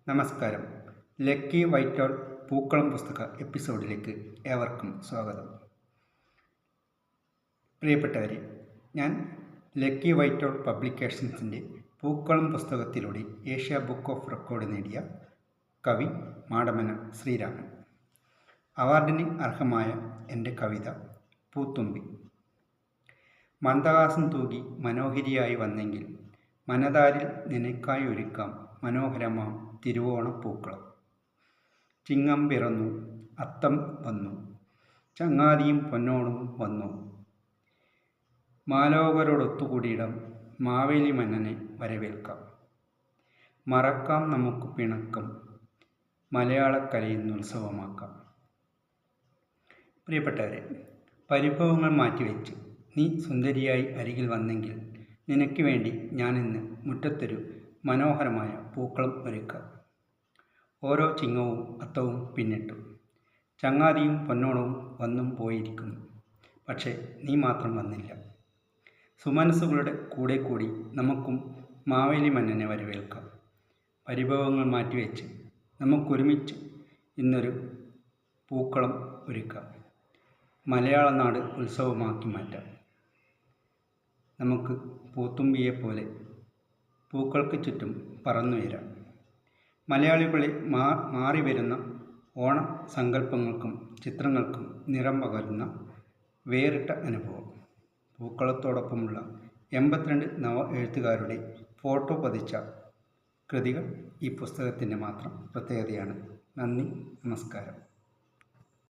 നമസ്കാരം. ലക്കി വൈറ്റോൾ പൂക്കളം പുസ്തക എപ്പിസോഡിലേക്ക് ഏവർക്കും സ്വാഗതം. പ്രിയപ്പെട്ടവരെ, ഞാൻ ലക്കി വൈറ്റോൾ പബ്ലിക്കേഷൻസിൻ്റെ പൂക്കളം പുസ്തകത്തിലൂടെ ഏഷ്യ ബുക്ക് ഓഫ് റെക്കോർഡ് നേടിയ കവി മാടമന ശ്രീരാമൻ. അവാർഡിന് അർഹമായ എൻ്റെ കവിത പൂത്തുമ്പി. മന്ദഹാസം തൂകി മനോഹരിയായി വന്നെങ്കിൽ മനതാരിൽ നിനക്കായി ഒരുക്കാം മനോഹരമാം തിരുവോണപ്പൂക്കളം. ചിങ്ങം പിറന്നു, അത്തം വന്നു, ചങ്ങാതിയും പൊന്നോണവും വന്നു. മാലോകരോടൊത്തുകൂടിയിടം മാവേലി മന്നനെ വരവേൽക്കാം. മറക്കാം നമുക്ക് പിണക്കം, മലയാളക്കലയിന്ന് ഉത്സവമാക്കാം. പ്രിയപ്പെട്ടവരെ, പരിഭവങ്ങൾ മാറ്റിവെച്ച് നീ സുന്ദരിയായി അരികിൽ വന്നെങ്കിൽ നിനക്ക് വേണ്ടി ഞാനിന്ന് മുറ്റത്തൊരു മനോഹരമായ പൂക്കളം ഒരുക്കാം. ഓരോ ചിങ്ങവും അത്തവും പിന്നിട്ടു, ചങ്ങാതിയും പൊന്നോണവും വന്നും പോയിരിക്കുന്നു. പക്ഷേ നീ മാത്രം വന്നില്ല. സുമനസ്സുകളുടെ കൂടെ കൂടി നമുക്കും മാവേലി മന്നനെ വരവേൽക്കാം. പരിഭവങ്ങൾ മാറ്റിവെച്ച് നമുക്കൊരുമിച്ച് ഇന്നൊരു പൂക്കളം ഒരുക്കാം. മലയാള നാട് ഉത്സവമാക്കി മാറ്റാം. നമുക്ക് പൂത്തുമ്പിയെപ്പോലെ പൂക്കൾക്ക് ചുറ്റും പറന്നുയരാം. മലയാളികളെ മാറി വരുന്ന ഓണ സങ്കല്പങ്ങൾക്കും ചിത്രങ്ങൾക്കും നിറം പകരുന്ന വേറിട്ട അനുഭവം. പൂക്കളത്തോടൊപ്പമുള്ള 82 നവ എഴുത്തുകാരുടെ ഫോട്ടോ പതിച്ച കൃതികൾ ഈ പുസ്തകത്തിൻ്റെ മാത്രം പ്രത്യേകതയാണ്. നന്ദി, നമസ്കാരം.